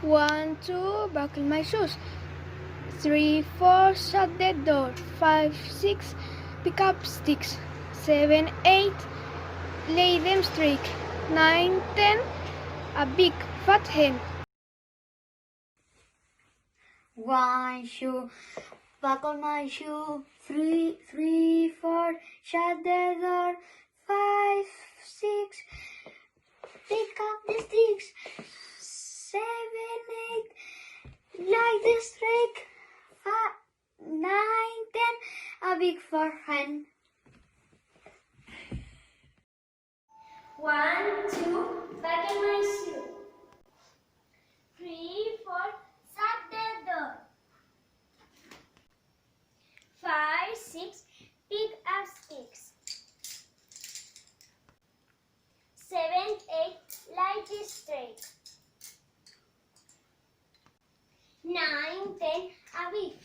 1, 2, buckle my shoes. 3, 4, shut the door. 5, 6, pick up sticks. 7, 8, lay them straight. 9, 10, a big fat hen. 1 shoe, buckle my shoe. 3, 4, shut the door. 5, 6, pick up the sticks. 7, 8, like the streak. 9, 10, a big fat hen. 1, 2, buckle my shoe. 3, 4, shut the door. 5, 6, pick up sticks. 7, 8, light is straight. 9, 10, a big